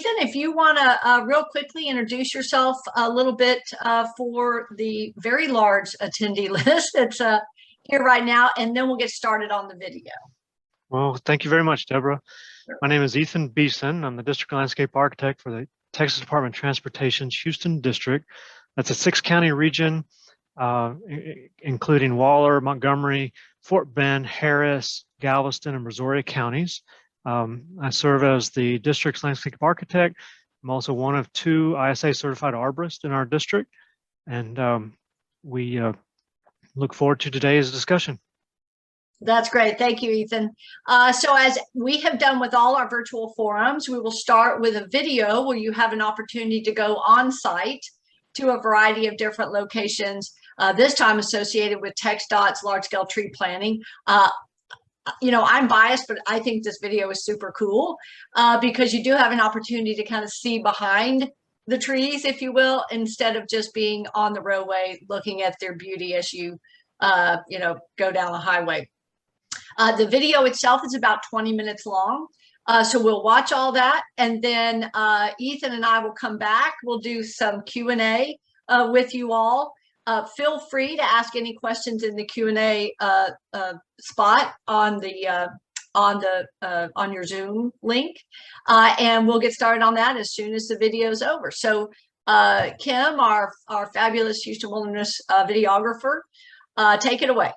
Ethan, if you want to real quickly introduce yourself a little bit for the very large attendee list that's here right now, and then we'll get started on the video. Well, thank you very much, Deborah. My name is Ethan Beeson. I'm the District Landscape Architect for the Texas Department of Transportation's Houston District. That's a 6-county region, including Waller, Montgomery, Fort Bend, Harris, Galveston, and Brazoria counties. I serve as the district's landscape architect. I'm also one of 2 ISA certified arborists in our district, and we look forward to today's discussion. That's great. Thank you, Ethan. So as we have done with all our virtual forums, we will start with a video where you have an opportunity to go on site to a variety of different locations, this time associated with TxDOT's large-scale tree planting. You know, I'm biased, but I think this video is super cool because you do have an opportunity to kind of see behind the trees, if you will, instead of just being on the roadway looking at their beauty as you, you know, go down the highway. The video itself is about 20 minutes long. So we'll watch all that. And then Ethan and I will come back. We'll do some Q&A with you all. Feel free to ask any questions in the Q&A spot on your Zoom link, and we'll get started on that as soon as the video is over. So Kim, our fabulous Houston Wilderness videographer, take it away.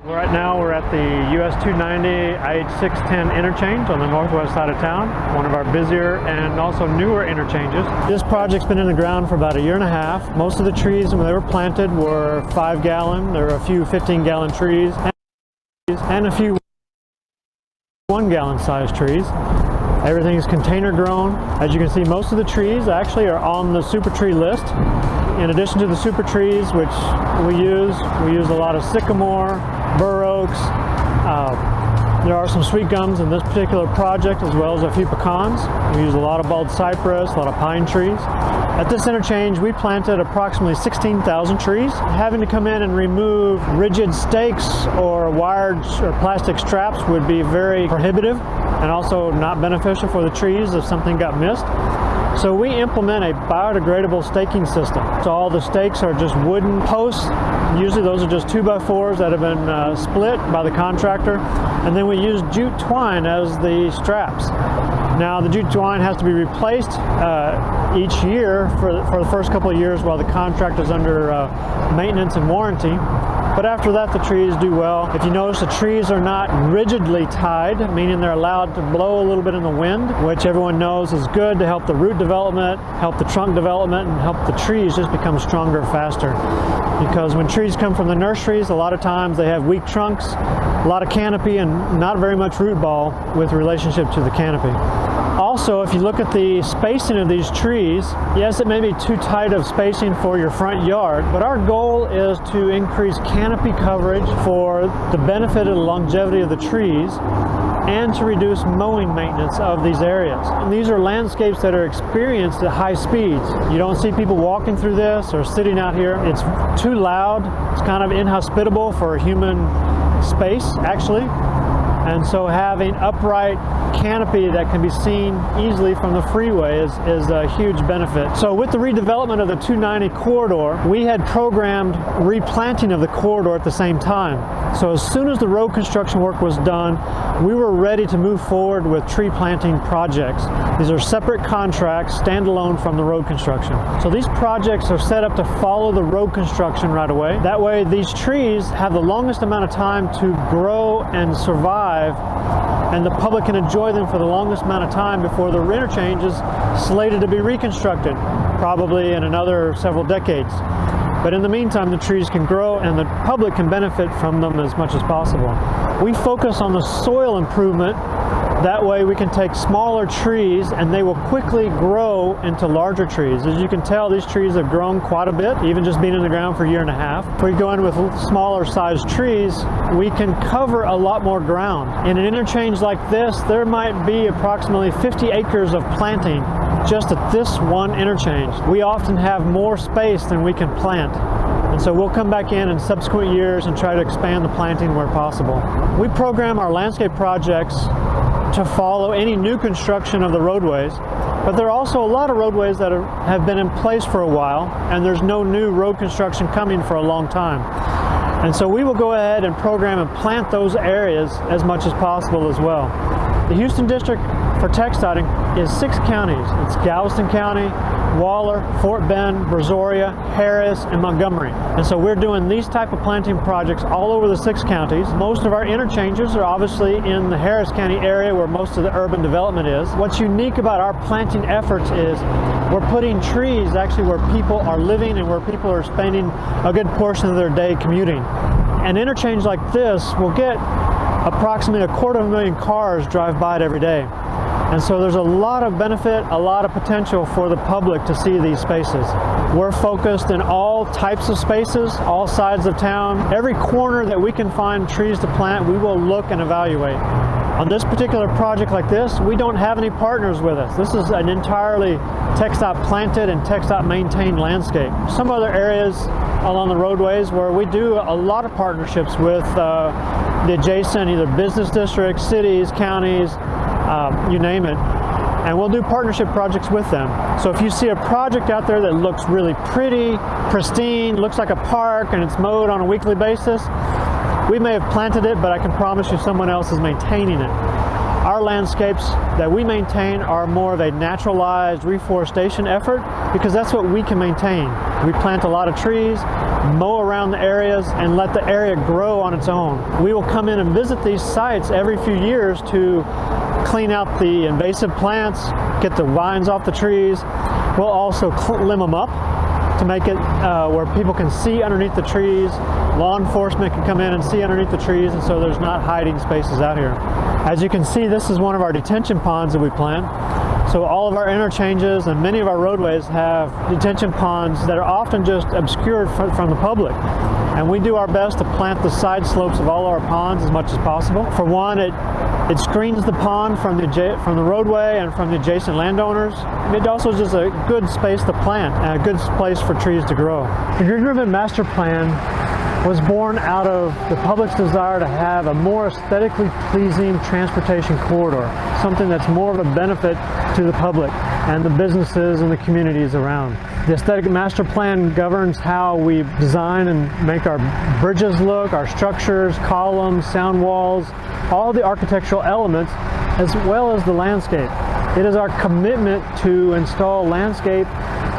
Right now we're at the US 290 Ih-610 Interchange on the northwest side of town, one of our busier and also newer interchanges. This project's been in the ground for about 1.5 years. Most of the trees when they were planted were 5-gallon. There were a few 15-gallon trees and a few 1-gallon size trees. Everything is container grown. As you can see, most of the trees actually are on the super tree list. In addition to the super trees, which we use a lot of sycamore, bur oaks. There are some sweet gums in this particular project, as well as a few pecans. We use a lot of bald cypress, a lot of pine trees. At this interchange, we planted approximately 16,000 trees. Having to come in and remove rigid stakes or wired or plastic straps would be very prohibitive and also not beneficial for the trees if something got missed. So we implement a biodegradable staking system. So all the stakes are just wooden posts. Usually those are just 2x4s that have been split by the contractor. And then we use jute twine as the straps. Now the jute twine has to be replaced each year for the first couple of years while the contract is under maintenance and warranty. But after that, the trees do well. If you notice, the trees are not rigidly tied, meaning they're allowed to blow a little bit in the wind, which everyone knows is good to help the root development, help the trunk development, and help the trees just become stronger faster. Because when trees come from the nurseries, a lot of times they have weak trunks, a lot of canopy, and not very much root ball with relationship to the canopy. Also, if you look at the spacing of these trees, yes, it may be too tight of spacing for your front yard, but our goal is to increase canopy coverage for the benefit of the longevity of the trees and to reduce mowing maintenance of these areas. And these are landscapes that are experienced at high speeds. You don't see people walking through this or sitting out here. It's too loud. It's kind of inhospitable for human space, actually. And so having upright canopy that can be seen easily from the freeway is a huge benefit. So with the redevelopment of the 290 corridor, we had programmed replanting of the corridor at the same time. So as soon as the road construction work was done, we were ready to move forward with tree planting projects. These are separate contracts, standalone from the road construction. So these projects are set up to follow the road construction right away. That way these trees have the longest amount of time to grow and survive, and the public can enjoy them for the longest amount of time before the interchange is slated to be reconstructed, probably in another several decades. But in the meantime, the trees can grow and the public can benefit from them as much as possible. We focus on the soil improvement That way we can take smaller trees and they will quickly grow into larger trees. As you can tell, these trees have grown quite a bit, even just being in the ground for a year and a half. If we go in with smaller sized trees, we can cover a lot more ground. In an interchange like this, there might be approximately 50 acres of planting just at this one interchange. We often have more space than we can plant. And so we'll come back in subsequent years and try to expand the planting where possible. We program our landscape projects to follow any new construction of the roadways, but there are also a lot of roadways that have been in place for a while, and there's no new road construction coming for a long time. And so we will go ahead and program and plant those areas as much as possible as well. The Houston District for TxDOT is 6 counties. It's Galveston County, Waller, Fort Bend, Brazoria, Harris, and Montgomery. And so we're doing these type of planting projects all over the 6 counties. Most of our interchanges are obviously in the Harris County area where most of the urban development is. What's unique about our planting efforts is we're putting trees actually where people are living and where people are spending a good portion of their day commuting. An interchange like this will get approximately 250,000 cars drive by it every day. And so there's a lot of benefit, a lot of potential for the public to see these spaces. We're focused in all types of spaces, all sides of town. Every corner that we can find trees to plant, we will look and evaluate. On this particular project like this, we don't have any partners with us. This is an entirely TxDOT planted and TxDOT maintained landscape. Some other areas along the roadways where we do a lot of partnerships with the adjacent either business districts, cities, counties, you name it, and we'll do partnership projects with them. So if you see a project out there that looks really pretty, pristine, looks like a park, and it's mowed on a weekly basis, we may have planted it, but I can promise you someone else is maintaining it. Our landscapes that we maintain are more of a naturalized reforestation effort because that's what we can maintain. We plant a lot of trees, mow around the areas, and let the area grow on its own. We will come in and visit these sites every few years to clean out the invasive plants, get the vines off the trees. We'll also limb them up to make it where people can see underneath the trees. Law enforcement can come in and see underneath the trees, and so there's not hiding spaces out here. As you can see, this is one of our detention ponds that we plant. So all of our interchanges and many of our roadways have detention ponds that are often just obscured from the public. And we do our best to plant the side slopes of all our ponds as much as possible. For one, it screens the pond from the roadway and from the adjacent landowners. It also is just a good space to plant and a good place for trees to grow. The Green Ribbon Master Plan was born out of the public's desire to have a more aesthetically pleasing transportation corridor, something that's more of a benefit to the public and the businesses and the communities around. The Aesthetic Master Plan governs how we design and make our bridges look, our structures, columns, sound walls, all the architectural elements, as well as the landscape. It is our commitment to install landscape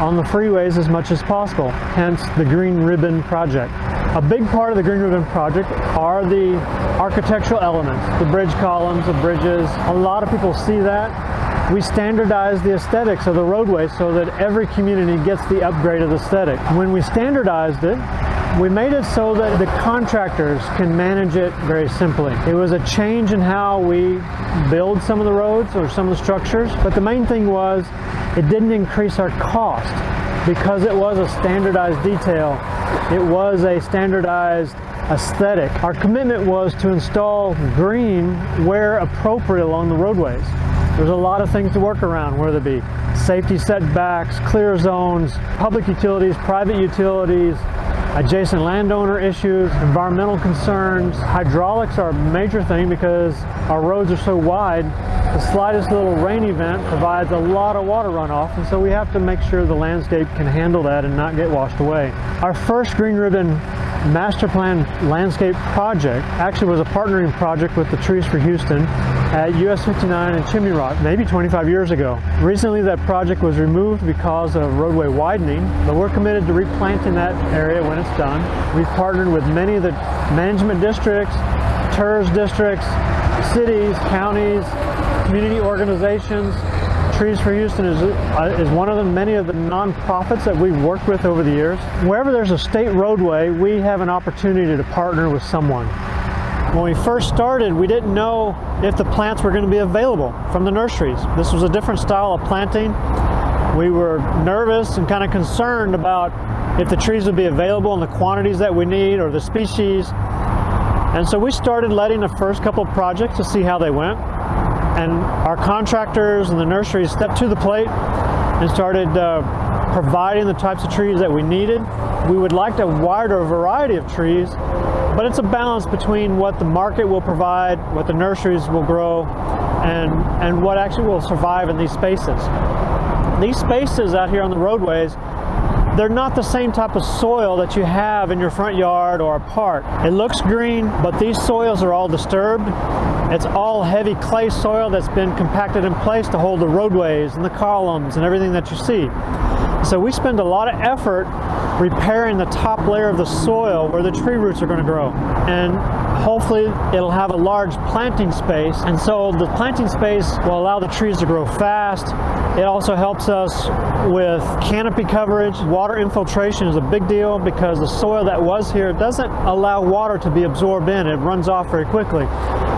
on the freeways as much as possible, hence the Green Ribbon Project. A big part of the Green Ribbon Project are the architectural elements, the bridge columns, the bridges. A lot of people see that. We standardize the aesthetics of the roadway so that every community gets the upgraded aesthetic. When we standardized it, we made it so that the contractors can manage it very simply. It was a change in how we build some of the roads or some of the structures, but the main thing was it didn't increase our cost because it was a standardized detail. It was a standardized aesthetic. Our commitment was to install green where appropriate along the roadways. There's a lot of things to work around, whether it be safety setbacks, clear zones, public utilities, private utilities, adjacent landowner issues, environmental concerns. Hydraulics are a major thing because our roads are so wide. The slightest little rain event provides a lot of water runoff, and so we have to make sure the landscape can handle that and not get washed away. Our first Green Ribbon Master Plan landscape project actually was a partnering project with the Trees for Houston at US 59 and Chimney Rock, maybe 25 years ago. Recently that project was removed because of roadway widening, but we're committed to replanting that area when it's done. We've partnered with many of the management districts, TERS districts, cities, counties, community organizations. Trees for Houston is one of them, many of the nonprofits that we've worked with over the years. Wherever there's a state roadway, we have an opportunity to partner with someone. When we first started, we didn't know if the plants were going to be available from the nurseries. This was a different style of planting. We were nervous and kind of concerned about if the trees would be available in the quantities that we need or the species. And so we started letting the first couple of projects to see how they went. And our contractors and the nurseries stepped to the plate and started providing the types of trees that we needed. We would like a wider variety of trees, but it's a balance between what the market will provide, what the nurseries will grow, and what actually will survive in these spaces. These spaces out here on the roadways, they're not the same type of soil that you have in your front yard or a park. It looks green, but these soils are all disturbed. It's all heavy clay soil that's been compacted in place to hold the roadways and the columns and everything that you see. So we spend a lot of effort repairing the top layer of the soil where the tree roots are going to grow. And hopefully it'll have a large planting space. And so the planting space will allow the trees to grow fast. It also helps us with canopy coverage. Water infiltration is a big deal because the soil that was here doesn't allow water to be absorbed in. It runs off very quickly.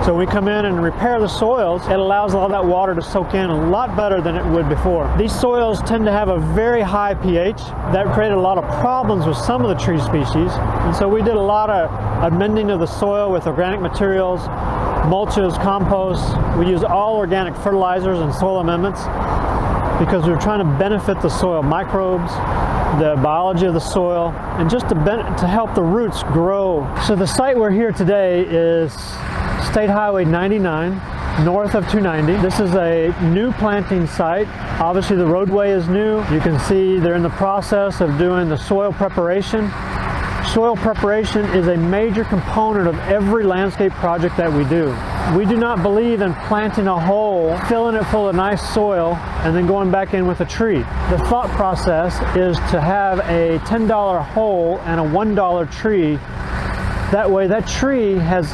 So when we come in and repair the soils, it allows all that water to soak in a lot better than it would before. These soils tend to have a very high pH. That created a lot of problems with some of the tree species. And so we did a lot of amending of the soil with organic materials, mulches, compost. We use all organic fertilizers and soil amendments because we're trying to benefit the soil microbes, the biology of the soil, and just to help the roots grow. So the site we're here today is State Highway 99, north of 290. This is a new planting site. Obviously the roadway is new. You can see they're in the process of doing the soil preparation. Soil preparation is a major component of every landscape project that we do. We do not believe in planting a hole, filling it full of nice soil, and then going back in with a tree. The thought process is to have a $10 hole and a $1 tree. That way that tree has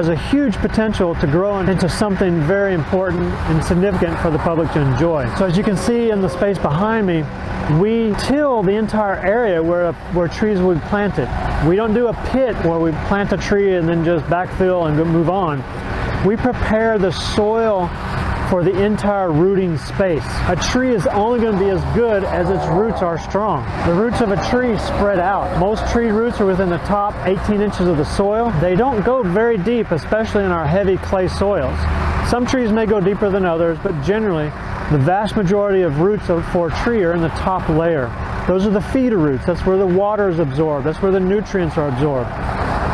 a huge potential to grow into something very important and significant for the public to enjoy. So as you can see in the space behind me, we till the entire area where trees will be planted. We don't do a pit where we plant a tree and then just backfill and move on. We prepare the soil for the entire rooting space. A tree is only going to be as good as its roots are strong. The roots of a tree spread out. Most tree roots are within the top 18 inches of the soil. They don't go very deep, especially in our heavy clay soils. Some trees may go deeper than others, but generally the vast majority of roots for a tree are in the top layer. Those are the feeder roots. That's where the water is absorbed. That's where the nutrients are absorbed.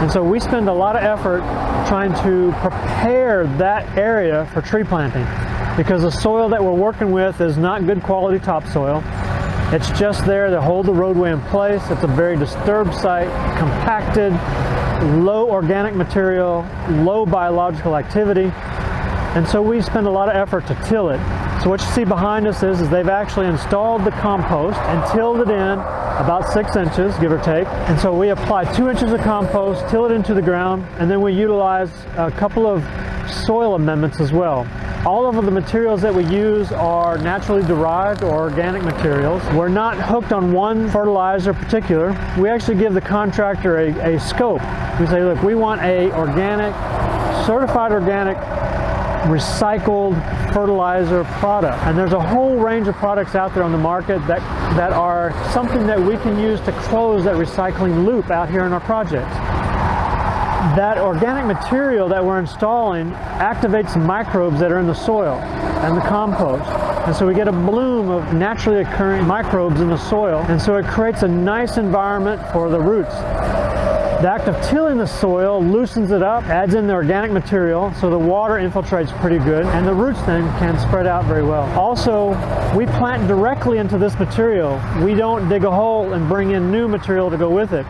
And so we spend a lot of effort trying to prepare that area for tree planting because the soil that we're working with is not good quality topsoil. It's just there to hold the roadway in place. It's a very disturbed site, compacted, low organic material, low biological activity. And so we spend a lot of effort to till it. So what you see behind us is they've actually installed the compost and tilled it in about 6 inches, give or take. And so we apply 2 inches of compost, till it into the ground, and then we utilize a couple of soil amendments as well. All of the materials that we use are naturally derived or organic materials. We're not hooked on one fertilizer particular. We actually give the contractor a scope. We say, look, we want a organic, certified organic, recycled fertilizer product. And there's a whole range of products out there on the market that are something that we can use to close that recycling loop out here in our project. That organic material that we're installing activates the microbes that are in the soil and the compost. And so we get a bloom of naturally occurring microbes in the soil. And so it creates a nice environment for the roots. The act of tilling the soil loosens it up, adds in the organic material, so the water infiltrates pretty good, and the roots then can spread out very well. Also, we plant directly into this material. We don't dig a hole and bring in new material to go with it.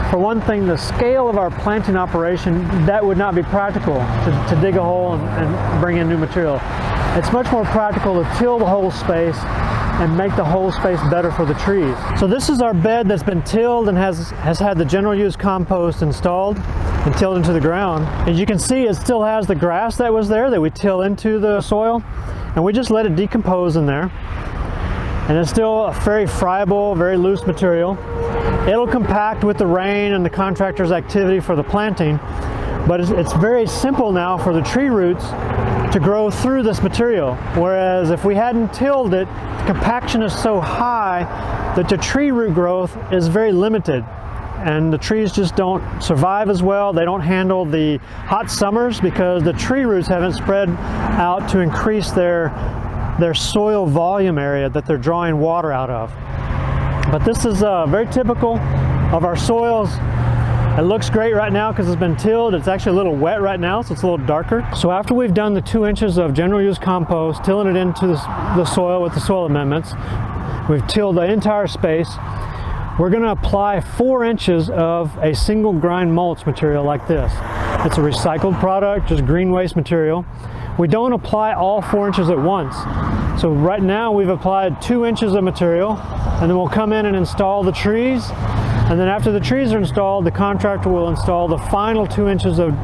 For one thing, the scale of our planting operation, that would not be practical to dig a hole and bring in new material. It's much more practical to till the whole space and make the whole space better for the trees. So this is our bed that's been tilled and has had the general use compost installed and tilled into the ground. As you can see, it still has the grass that was there that we till into the soil, and we just let it decompose in there. And it's still a very friable, very loose material. It'll compact with the rain and the contractor's activity for the planting, but it's very simple now for the tree roots to grow through this material. Whereas if we hadn't tilled it, the compaction is so high that the tree root growth is very limited. And the trees just don't survive as well. They don't handle the hot summers because the tree roots haven't spread out to increase their soil volume area that they're drawing water out of. But this is very typical of our soils. It looks great right now because it's been tilled. It's actually a little wet right now, so it's a little darker. So after we've done the 2 inches of general use compost, tilling it into the soil with the soil amendments, we've tilled the entire space. We're going to apply 4 inches of a single grind mulch material like this. It's a recycled product, just green waste material. We don't apply all 4 inches at once. So right now we've applied 2 inches of material, and then we'll come in and install the trees. And then after the trees are installed, the contractor will install the final 2 inches of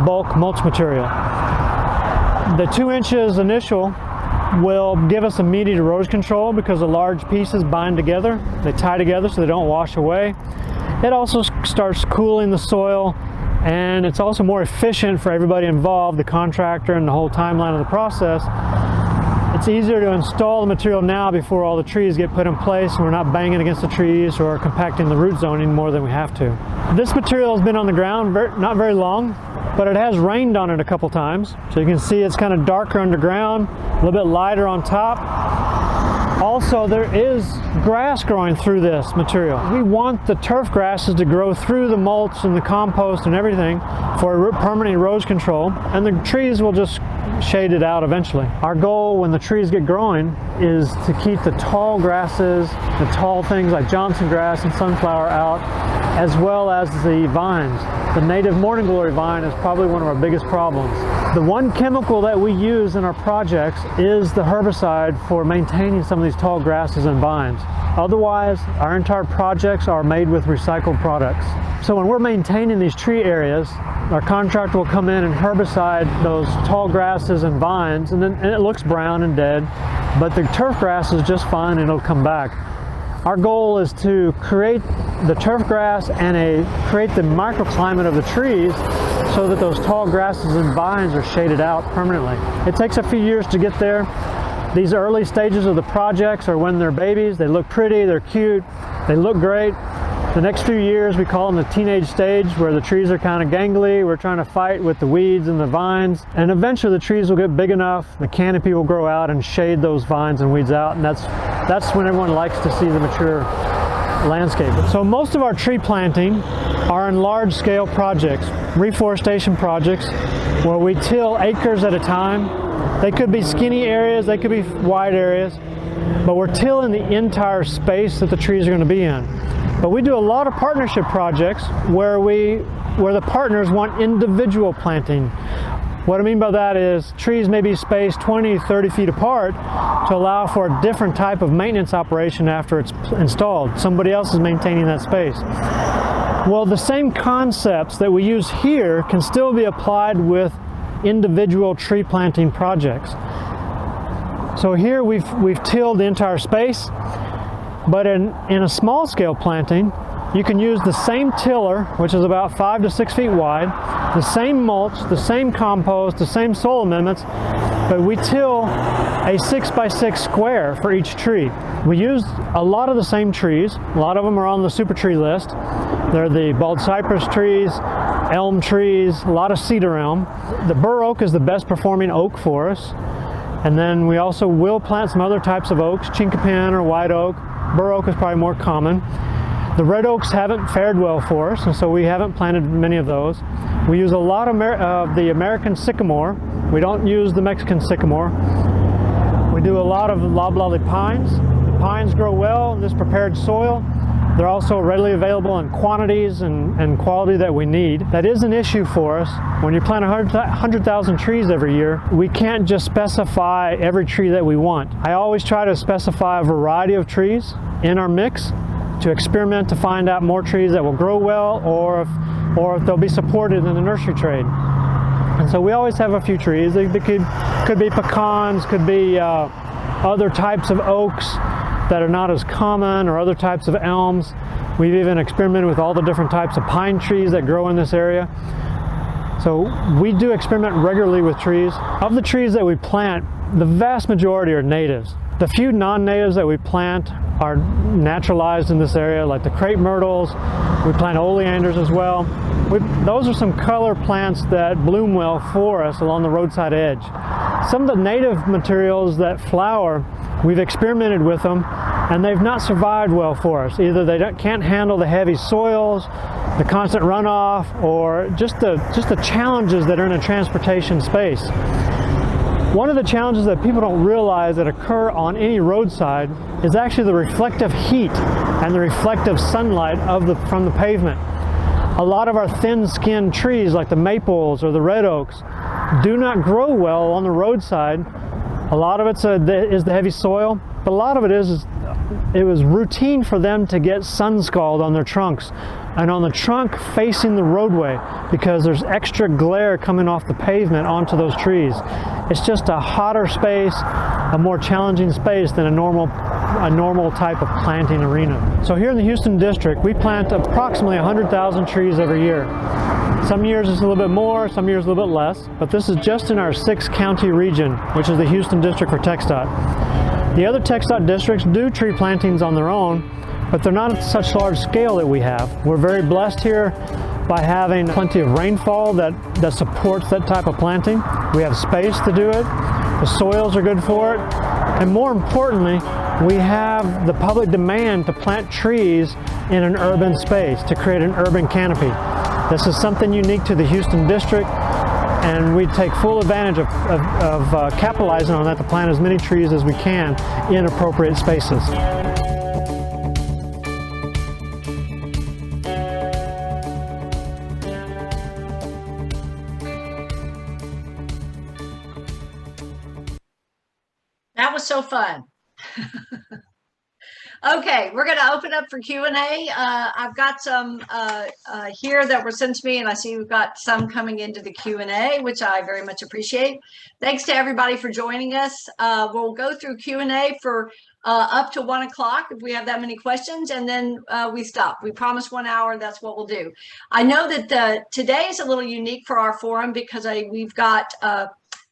bulk mulch material. The 2 inches initial will give us immediate erosion control because the large pieces bind together. They tie together so they don't wash away. It also starts cooling the soil, and it's also more efficient for everybody involved, the contractor and the whole timeline of the process. It's easier to install the material now before all the trees get put in place and we're not banging against the trees or compacting the root zone any more than we have to. This material has been on the ground not very long, but it has rained on it a couple times. So you can see it's kind of darker underground, a little bit lighter on top. Also, there is grass growing through this material. We want the turf grasses to grow through the mulch and the compost and everything for permanent erosion control, and the trees will just shade it out eventually. Our goal when the trees get growing is to keep the tall grasses, the tall things like Johnson grass and sunflower out, as well as the vines. The native morning glory vine is probably one of our biggest problems. The one chemical that we use in our projects is the herbicide for maintaining some of these tall grasses and vines. Otherwise, our entire projects are made with recycled products. So when we're maintaining these tree areas, our contractor will come in and herbicide those tall grasses and vines, and it looks brown and dead, but the turf grass is just fine and it'll come back. Our goal is to create the turf grass and create the microclimate of the trees so that those tall grasses and vines are shaded out permanently. It takes a few years to get there. These early stages of the projects are when they're babies. They look pretty, they're cute, they look great. The next few years we call them the teenage stage, where the trees are kind of gangly. We're trying to fight with the weeds and the vines, and eventually the trees will get big enough, the canopy will grow out and shade those vines and weeds out, and that's when everyone likes to see the mature landscape. So most of our tree planting are in large-scale projects, reforestation projects, where we till acres at a time. They could be skinny areas, they could be wide areas, but we're tilling the entire space that the trees are going to be in. But we do a lot of partnership projects where the partners want individual planting. What I mean by that is trees may be spaced 20, 30 feet apart to allow for a different type of maintenance operation after it's installed. Somebody else is maintaining that space. Well, the same concepts that we use here can still be applied with individual tree planting projects. So here we've tilled the entire space, but in a small scale planting, you can use the same tiller, which is about 5 to 6 feet wide, the same mulch, the same compost, the same soil amendments, but we till a 6x6 square for each tree. We used a lot of the same trees. A lot of them are on the super tree list. They're the bald cypress trees, elm trees, a lot of cedar elm. The bur oak is the best performing oak for us. And then we also will plant some other types of oaks, chinkapin or white oak. Bur oak is probably more common. The red oaks haven't fared well for us, and so we haven't planted many of those. We use a lot of the American sycamore. We don't use the Mexican sycamore. We do a lot of loblolly pines. The pines grow well in this prepared soil. They're also readily available in quantities and quality that we need. That is an issue for us. When you plant 100,000 trees every year, we can't just specify every tree that we want. I always try to specify a variety of trees in our mix to experiment to find out more trees that will grow well, or if they'll be supported in the nursery trade. And so we always have a few trees. They could be pecans, could be other types of oaks that are not as common, or other types of elms. We've even experimented with all the different types of pine trees that grow in this area. So we do experiment regularly with trees. Of the trees that we plant, the vast majority are natives. The few non-natives that we plant are naturalized in this area, like the crepe myrtles. We plant oleanders as well. Those are some color plants that bloom well for us along the roadside edge. Some of the native materials that flower, we've experimented with them, and they've not survived well for us. Either they can't handle the heavy soils, the constant runoff, or just the challenges that are in a transportation space. One of the challenges that people don't realize that occur on any roadside is actually the reflective heat and the reflective sunlight from the pavement. A lot of our thin-skinned trees, like the maples or the red oaks, do not grow well on the roadside. A lot of it is the heavy soil, but a lot of it it was routine for them to get sun scald on their trunks and on the trunk facing the roadway because there's extra glare coming off the pavement onto those trees. It's just a hotter space, a more challenging space than a normal type of planting arena. So here in the Houston district, we plant approximately 100,000 trees every year. Some years it's a little bit more, some years a little bit less, but this is just in our 6-county region, which is the Houston district for TxDOT. The other TxDOT districts do tree plantings on their own, but they're not at such large scale that we have. We're very blessed here by having plenty of rainfall that supports that type of planting. We have space to do it, the soils are good for it, and more importantly, we have the public demand to plant trees in an urban space, to create an urban canopy. This is something unique to the Houston district, and we take full advantage of capitalizing on that to plant as many trees as we can in appropriate spaces. That was so fun. Okay, we're going to open up for Q&A. I've got some here that were sent to me, and I see we've got some coming into the Q&A, which I very much appreciate. Thanks to everybody for joining us. We'll go through Q&A for up to 1 o'clock if we have that many questions, and then we stop. We promise 1 hour, that's what we'll do. I know that today is a little unique for our forum because we've got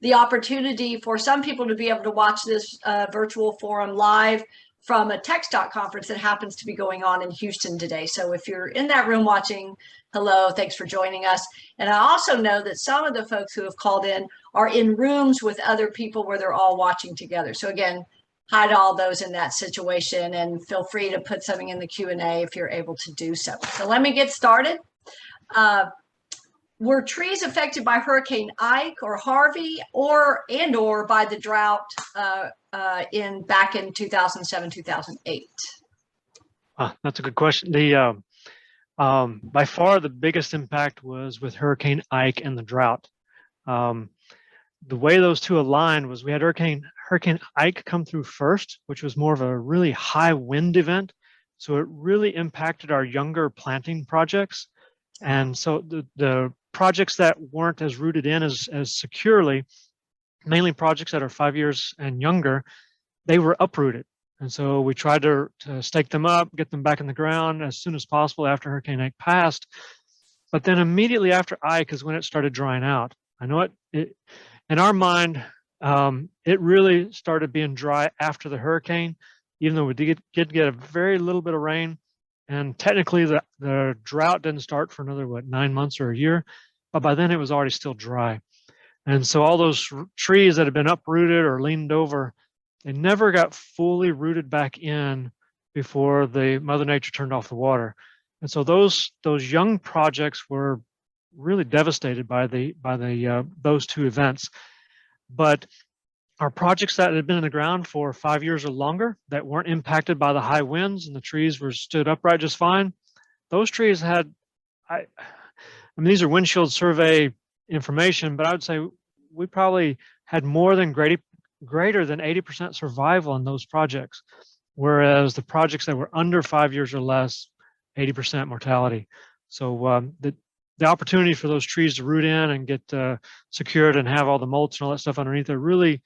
the opportunity for some people to be able to watch this virtual forum live from a TxDOT conference that happens to be going on in Houston today. So if you're in that room watching, hello, thanks for joining us. And I also know that some of the folks who have called in are in rooms with other people where they're all watching together. So again, hi to all those in that situation, and feel free to put something in the Q&A if you're able to do so. So let me get started. Were trees affected by Hurricane Ike or Harvey or by the drought back in 2007, 2008? That's a good question. By far the biggest impact was with Hurricane Ike and the drought. The way those two aligned was we had Hurricane Ike come through first, which was more of a really high wind event. So it really impacted our younger planting projects. And so the projects that weren't as rooted in as securely, mainly projects that are 5 years and younger, they were uprooted. And so we tried to stake them up, get them back in the ground as soon as possible after Hurricane Ike passed. But then immediately after Ike is when it started drying out. I know it in our mind, it really started being dry after the hurricane, even though we did get a very little bit of rain. And technically the drought didn't start for another, 9 months or a year, but by then it was already still dry. And so all those trees that had been uprooted or leaned over, they never got fully rooted back in before the Mother Nature turned off the water. And so those young projects were really devastated by those two events. But our projects that had been in the ground for 5 years or longer, that weren't impacted by the high winds and the trees were stood upright just fine, those trees had, I mean, these are windshield survey information, but I would say we probably had more than greater than 80% survival in those projects, whereas the projects that were under 5 years or less, 80% mortality. So the opportunity for those trees to root in and get secured and have all the mulch and all that stuff underneath it really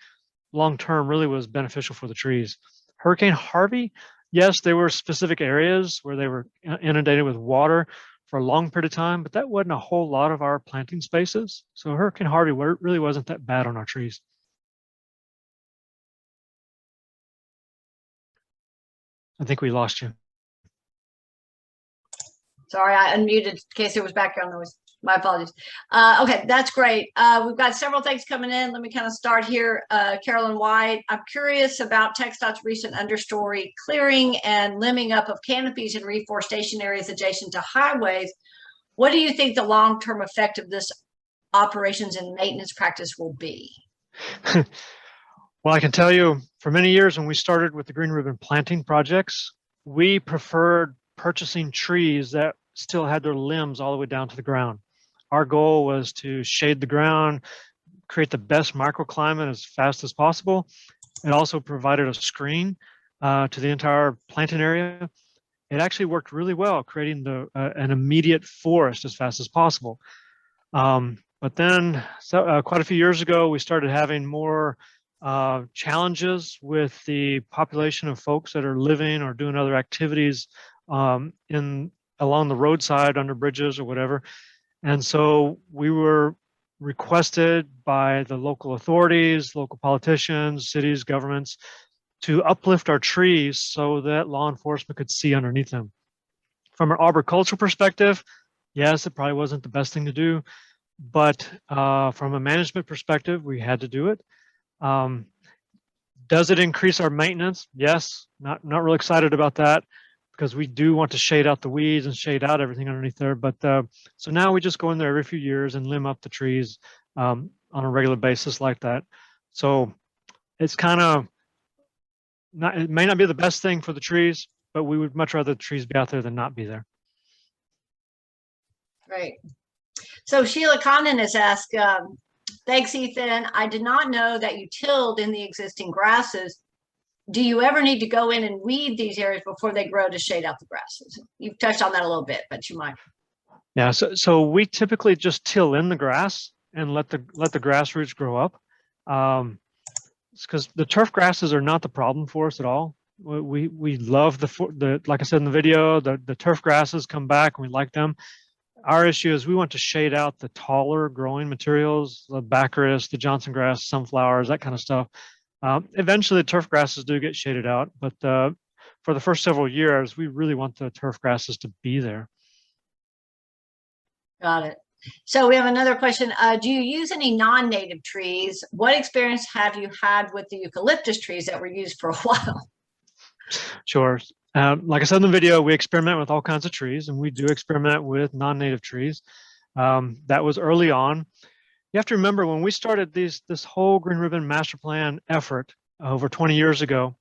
long-term really was beneficial for the trees. Hurricane Harvey, yes, there were specific areas where they were inundated with water. for a long period of time, but that wasn't a whole lot of our planting spaces. So Hurricane Harvey really wasn't that bad on our trees. I think we lost you. Sorry, I unmuted in case there was background noise. My apologies. Okay, that's great. We've got several things coming in. Let me kind of start here. Carolyn White, I'm curious about TxDOT's recent understory clearing and limbing up of canopies in reforestation areas adjacent to highways. What do you think the long-term effect of this operations and maintenance practice will be? Well, I can tell you, for many years when we started with the Green Ribbon planting projects, we preferred purchasing trees that still had their limbs all the way down to the ground. Our goal was to shade the ground, create the best microclimate as fast as possible. It also provided a screen to the entire planting area. It actually worked really well, creating an immediate forest as fast as possible. But then quite a few years ago, we started having more challenges with the population of folks that are living or doing other activities along the roadside, under bridges or whatever. And so we were requested by the local authorities, local politicians, cities, governments, to uplift our trees so that law enforcement could see underneath them. From an arboricultural perspective, yes, it probably wasn't the best thing to do, but from a management perspective, we had to do it. Does it increase our maintenance? Yes, not really excited about that, because we do want to shade out the weeds and shade out everything underneath there. But so now we just go in there every few years and limb up the trees on a regular basis like that. So it's kind of not, it may not be the best thing for the trees, but we would much rather the trees be out there than not be there. Great. So Sheila Condon has asked, thanks, Ethan. I did not know that you tilled in the existing grasses. Do you ever need to go in and weed these areas before they grow to shade out the grasses? You've touched on that a little bit, but you might. Yeah, so we typically just till in the grass and let the grass roots grow up. Because the turf grasses are not the problem for us at all. We love the like I said in the video, the turf grasses come back and we like them. Our issue is we want to shade out the taller growing materials, the baccharis, the Johnson grass, sunflowers, that kind of stuff. Eventually, the turf grasses do get shaded out, but for the first several years, we really want the turf grasses to be there. Got it. So we have another question. Do you use any non-native trees? What experience have you had with the eucalyptus trees that were used for a while? Sure. Like I said in the video, we experiment with all kinds of trees, and we do experiment with non-native trees. That was early on. You have to remember, when we started this whole Green Ribbon Master Plan effort over 20 years ago,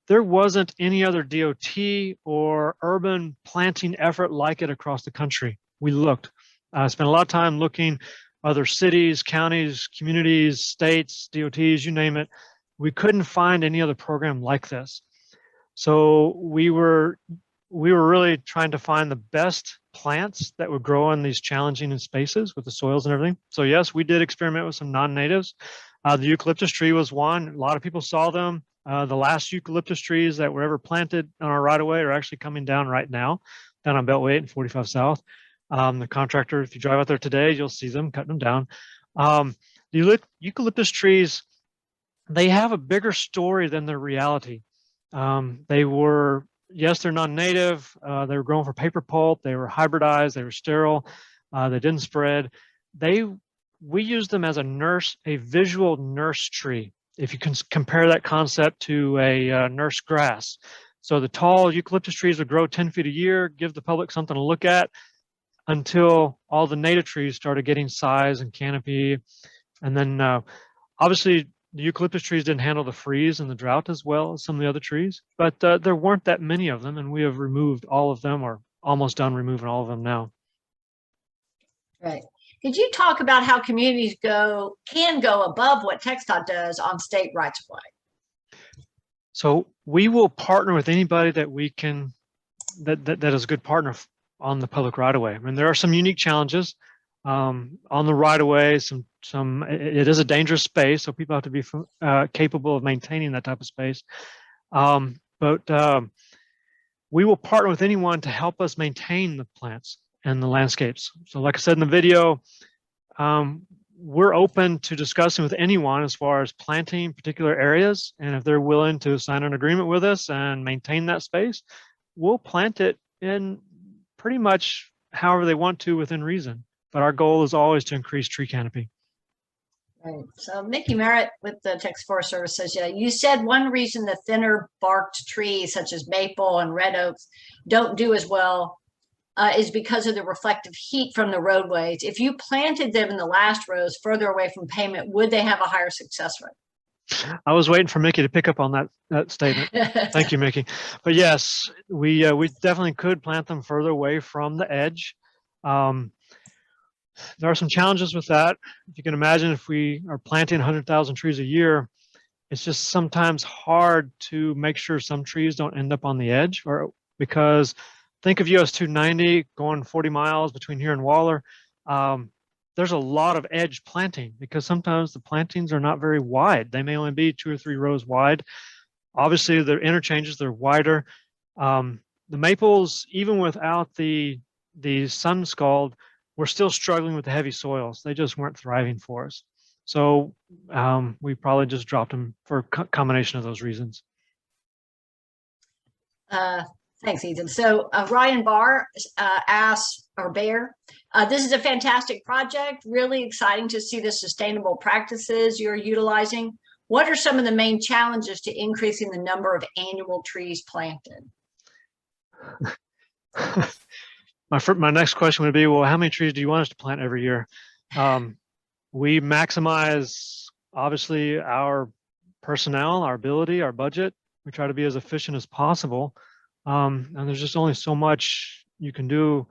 there wasn't any other DOT or urban planting effort like it across the country. We looked. Spent a lot of time looking, other cities, counties, communities, states, DOTs, you name it. We couldn't find any other program like this. So we were really trying to find the best plants that would grow in these challenging spaces with the soils and everything. So yes, we did experiment with some non-natives. The eucalyptus tree was one. A lot of people saw them. The last eucalyptus trees that were ever planted on our right of way are actually coming down right now, down on Beltway 8 and 45 South. The contractor, if you drive out there today, you'll see them cutting them down. The eucalyptus trees, they have a bigger story than their reality. They were, yes, they're non-native. They were grown for paper pulp. They were hybridized. They were sterile. They didn't spread. We used them as a visual nurse tree. If you can compare that concept to a nurse grass. So the tall eucalyptus trees would grow 10 feet a year, give the public something to look at, until all the native trees started getting size and canopy. And then obviously the eucalyptus trees didn't handle the freeze and the drought as well as some of the other trees, but there weren't that many of them, and we have removed all of them, or almost done removing all of them now. Right. Could you talk about how communities can go above what TxDOT does on state rights of way? So we will partner with anybody that we can, that is a good partner on the public right of way. I mean, there are some unique challenges on the right of way. It is a dangerous space, so people have to be capable of maintaining that type of space. But we will partner with anyone to help us maintain the plants. and the landscapes. So like I said in the video, we're open to discussing with anyone as far as planting particular areas. And if they're willing to sign an agreement with us and maintain that space, we'll plant it in pretty much however they want to within reason. But our goal is always to increase tree canopy. Right. So Mickey Merritt with the Texas Forest Service says, yeah, you said one reason the thinner barked trees such as maple and red oaks don't do as well is because of the reflective heat from the roadways. If you planted them in the last rows further away from pavement, would they have a higher success rate? I was waiting for Mickey to pick up on that statement. Thank you, Mickey. But yes, we definitely could plant them further away from the edge. There are some challenges with that. If you can imagine, if we are planting 100,000 trees a year, it's just sometimes hard to make sure some trees don't end up on the edge, or because think of US 290 going 40 miles between here and Waller. There's a lot of edge planting because sometimes the plantings are not very wide. They may only be 2 or 3 rows wide. Obviously, the interchanges, they're wider. The maples, even without the sun scald, we're still struggling with the heavy soils. They just weren't thriving for us. So we probably just dropped them for a combination of those reasons. Thanks, Ethan. So Ryan Barr asks, or Bear, this is a fantastic project. Really exciting to see the sustainable practices you're utilizing. What are some of the main challenges to increasing the number of annual trees planted? My next question would be, well, how many trees do you want us to plant every year? We maximize, obviously, our personnel, our ability, our budget. We try to be as efficient as possible. And there's just only so much you can do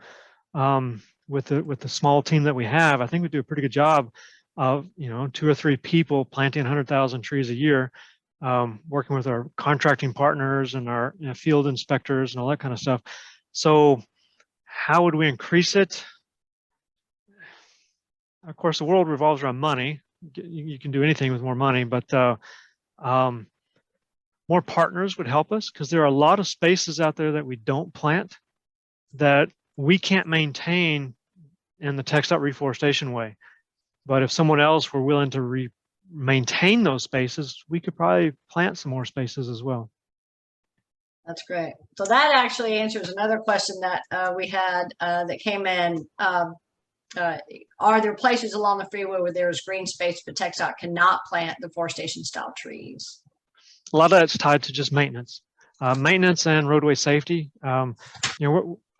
with the small team that we have. I think we do a pretty good job of 2 or 3 people planting 100,000 trees a year, working with our contracting partners and our field inspectors and all that kind of stuff. So how would we increase it? Of course, the world revolves around money. You can do anything with more money, but more partners would help us, because there are a lot of spaces out there that we don't plant that we can't maintain in the TxDOT reforestation way. But if someone else were willing to maintain those spaces, we could probably plant some more spaces as well. That's great. So that actually answers another question that we had that came in. Are there places along the freeway where there is green space, but TxDOT cannot plant the forestation style trees? A lot of that's tied to just maintenance, maintenance and roadway safety. Our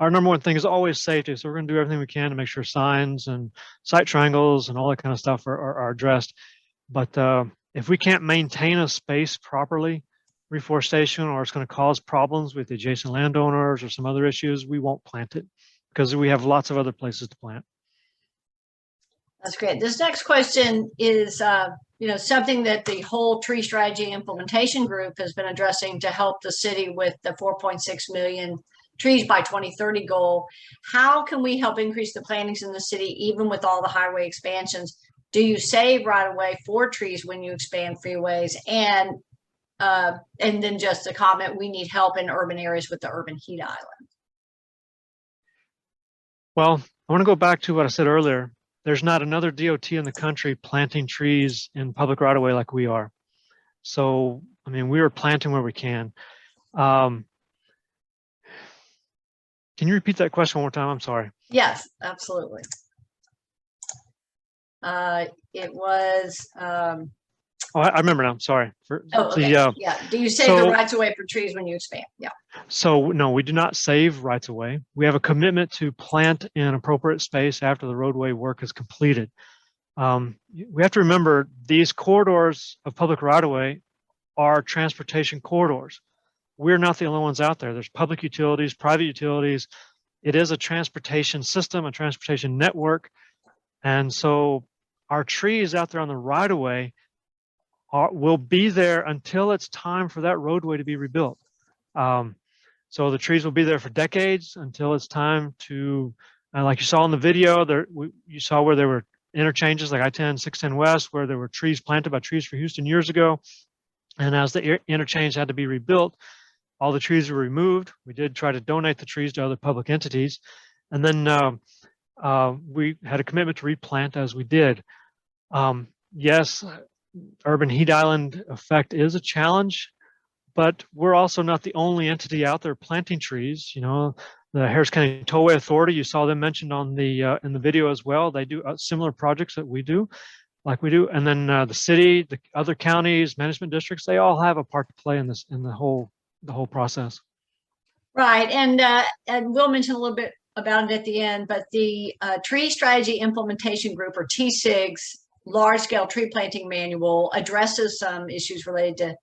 number one thing is always safety. So we're going to do everything we can to make sure signs and sight triangles and all that kind of stuff are addressed. But if we can't maintain a space properly, reforestation, or it's going to cause problems with the adjacent landowners or some other issues, we won't plant it because we have lots of other places to plant. That's great. This next question is, something that the whole tree strategy implementation group has been addressing to help the city with the 4.6 million trees by 2030 goal. How can we help increase the plantings in the city, even with all the highway expansions? Do you save right away for trees when you expand freeways? And then just a comment, we need help in urban areas with the urban heat island. Well, I want to go back to what I said earlier. There's not another DOT in the country planting trees in public right of way like we are. So, I mean, we are planting where we can. Can you repeat that question one more time? I'm sorry. Yes, absolutely. It was. Oh, I remember now. Sorry. Okay. Yeah. Do you save the rights of way for trees when you expand? Yeah. So no, we do not save rights of way. We have a commitment to plant in appropriate space after the roadway work is completed. We have to remember these corridors of public right of way are transportation corridors. We're not the only ones out there. There's public utilities, private utilities. It is a transportation system, a transportation network. And so our trees out there on the right of way will be there until it's time for that roadway to be rebuilt. So the trees will be there for decades until it's time to, like you saw in the video, you saw where there were interchanges like I-10, 610 West, where there were trees planted by Trees for Houston years ago. And as the interchange had to be rebuilt, all the trees were removed. We did try to donate the trees to other public entities. And then we had a commitment to replant as we did. Yes, urban heat island effect is a challenge, but we're also not the only entity out there planting trees. You know, the Harris County Tollway Authority, you saw them mentioned on the in the video as well. They do similar projects that we do, like we do. And then the city, the other counties, management districts, they all have a part to play in this, in the whole process. Right, and we'll mention a little bit about it at the end, but the Tree Strategy Implementation Group, or TSIG's large-scale tree planting manual, addresses some issues related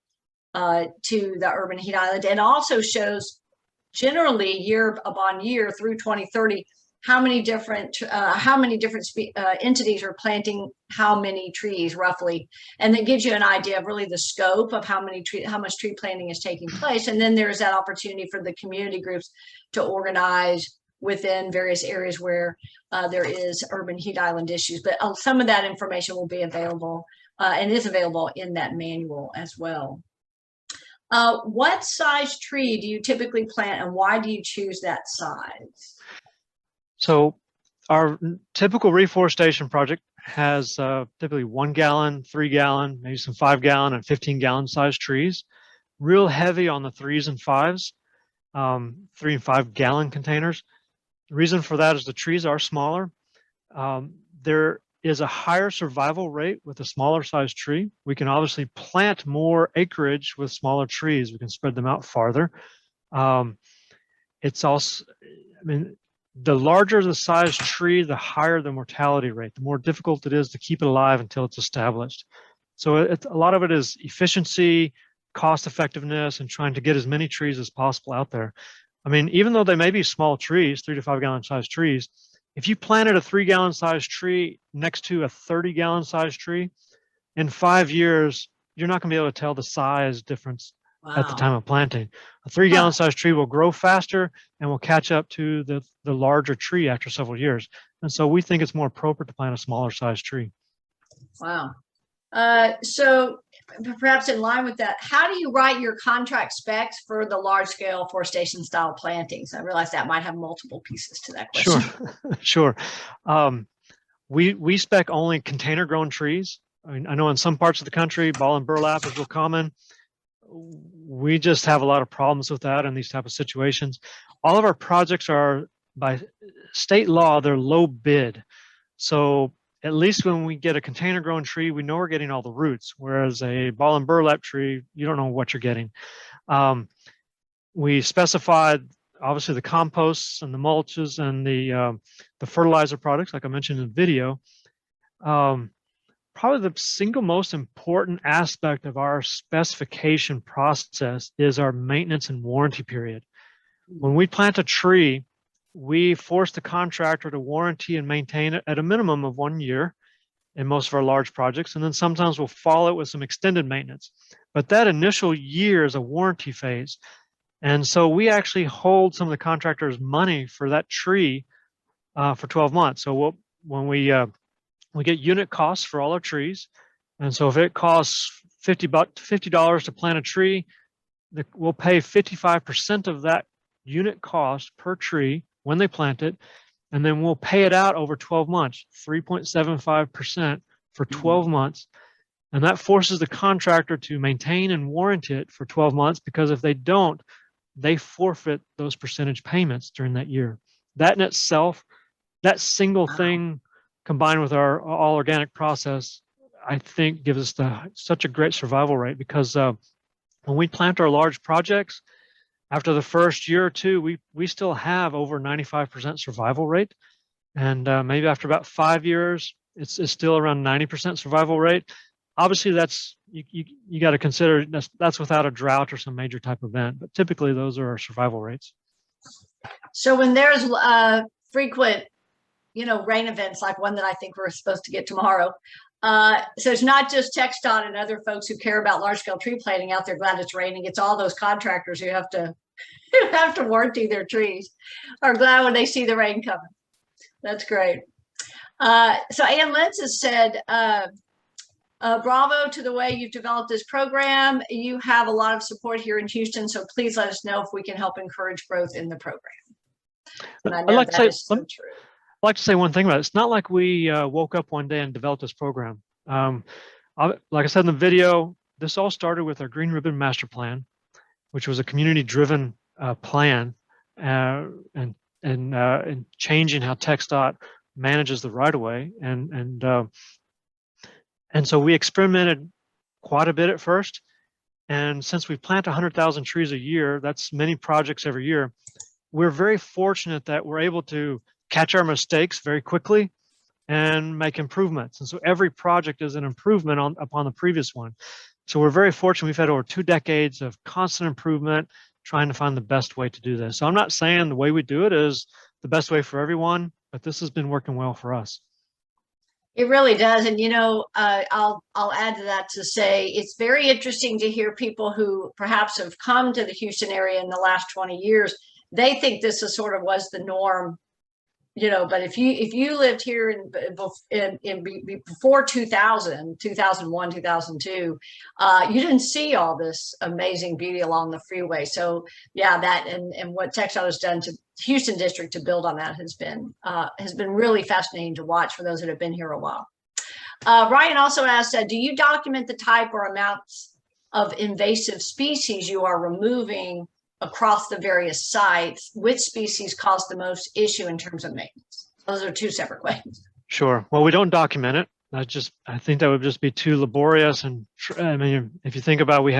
to the urban heat island, and also shows generally year upon year through 2030 how many different entities are planting how many trees roughly, and that gives you an idea of really the scope of how much tree planting is taking place. And then there's that opportunity for the community groups to organize within various areas where there is urban heat island issues. But some of that information will be available and is available in that manual as well. What size tree do you typically plant, and why do you choose that size? So our typical reforestation project has typically 1 gallon, 3 gallon, maybe some 5 gallon and 15 gallon size trees. Real heavy on the 3s and 5s, 3 and 5 gallon containers. The reason for that is the trees are smaller. There is a higher survival rate with a smaller size tree. We can obviously plant more acreage with smaller trees. We can spread them out farther. It's also, I mean, the larger the size tree, the higher the mortality rate, the more difficult it is to keep it alive until it's established. So a lot of it is efficiency, cost effectiveness, and trying to get as many trees as possible out there. I mean, even though they may be small trees, 3 to 5 gallon size trees, if you planted a 3 gallon size tree next to a 30 gallon size tree, in 5 years, you're not going to be able to tell the size difference at the time of planting. A 3 gallon size tree will grow faster and will catch up to the larger tree after several years. And so we think it's more appropriate to plant a smaller size tree. Wow. So perhaps in line with that, how do you write your contract specs for the large scale forestation style plantings? I realize that might have multiple pieces to that question. Sure. We spec only container grown trees. I mean, I know in some parts of the country, ball and burlap is real common. We just have a lot of problems with that in these type of situations. All of our projects are, by state law, they're low bid. So at least when we get a container grown tree, we know we're getting all the roots, whereas a ball and burlap tree, you don't know what you're getting. We specified obviously the composts and the mulches and the fertilizer products, like I mentioned in the video. Probably the single most important aspect of our specification process is our maintenance and warranty period. When we plant a tree, we force the contractor to warranty and maintain it at a minimum of 1 year in most of our large projects. And then sometimes we'll follow it with some extended maintenance. But that initial year is a warranty phase. And so we actually hold some of the contractor's money for that tree for 12 months. So when we get unit costs for all our trees. And so if it costs $50 to plant a tree, we'll pay 55% of that unit cost per tree when they plant it. And then we'll pay it out over 12 months, 3.75% for 12 months. And that forces the contractor to maintain and warrant it for 12 months, because if they don't, they forfeit those percentage payments during that year. That in itself, that single thing, combined with our all organic process, I think gives us such a great survival rate, because when we plant our large projects, after the first year or two, we still have over 95% survival rate. And maybe after about 5 years, it's still around 90% survival rate. Obviously, that's you got to consider that's without a drought or some major type event, but typically those are our survival rates. So when there's frequent rain events like one that I think we're supposed to get tomorrow. So it's not just TxDOT and other folks who care about large scale tree planting out there glad it's raining. It's all those contractors who have to warranty their trees are glad when they see the rain coming. That's great. So Ann Lentz has said, bravo to the way you've developed this program. You have a lot of support here in Houston, so please let us know if we can help encourage growth in the program. And I I'd know like to that say, is so true. I'd like to say one thing about it. It's not like we woke up one day and developed this program. Like I said in the video, this all started with our Green Ribbon Master Plan, which was a community-driven plan, and changing how TxDOT manages the right-of-way, and so we experimented quite a bit at first. And since we plant 100,000 trees a year, that's many projects every year. We're very fortunate that we're able to catch our mistakes very quickly and make improvements. And so every project is an improvement upon the previous one. So we're very fortunate. We've had over 2 decades of constant improvement, trying to find the best way to do this. So I'm not saying the way we do it is the best way for everyone, but this has been working well for us. It really does. And, you know, I'll add to that to say it's very interesting to hear people who perhaps have come to the Houston area in the last 20 years. They think this is sort of was the norm, you know, but if you lived here in before 2000, 2001, 2002, you didn't see all this amazing beauty along the freeway. So yeah, that and what TxDOT has done to Houston district to build on that has been really fascinating to watch for those that have been here a while. Ryan also asked, do you document the type or amounts of invasive species you are removing across the various sites? Which species cause the most issue in terms of maintenance? Those are 2 separate questions. Sure. Well, we don't document it. I think that would just be too laborious. And I mean, if you think about, we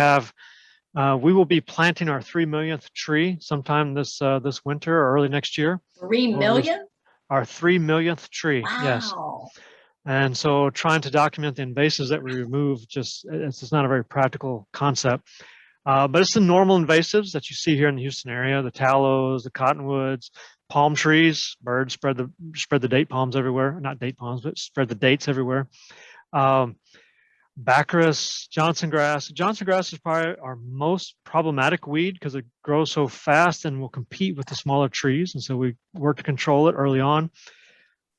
will be planting our 3 millionth tree sometime this winter or early next year. 3 million? Our 3 millionth tree. Wow. Yes. And so trying to document the invasives that we remove, it's just not a very practical concept. But it's the normal invasives that you see here in the Houston area: the tallows, the cottonwoods, palm trees. Birds spread the date palms everywhere. Not date palms, but spread the dates everywhere. Baccharis, Johnson grass. Johnson grass is probably our most problematic weed because it grows so fast and will compete with the smaller trees. And so we work to control it early on.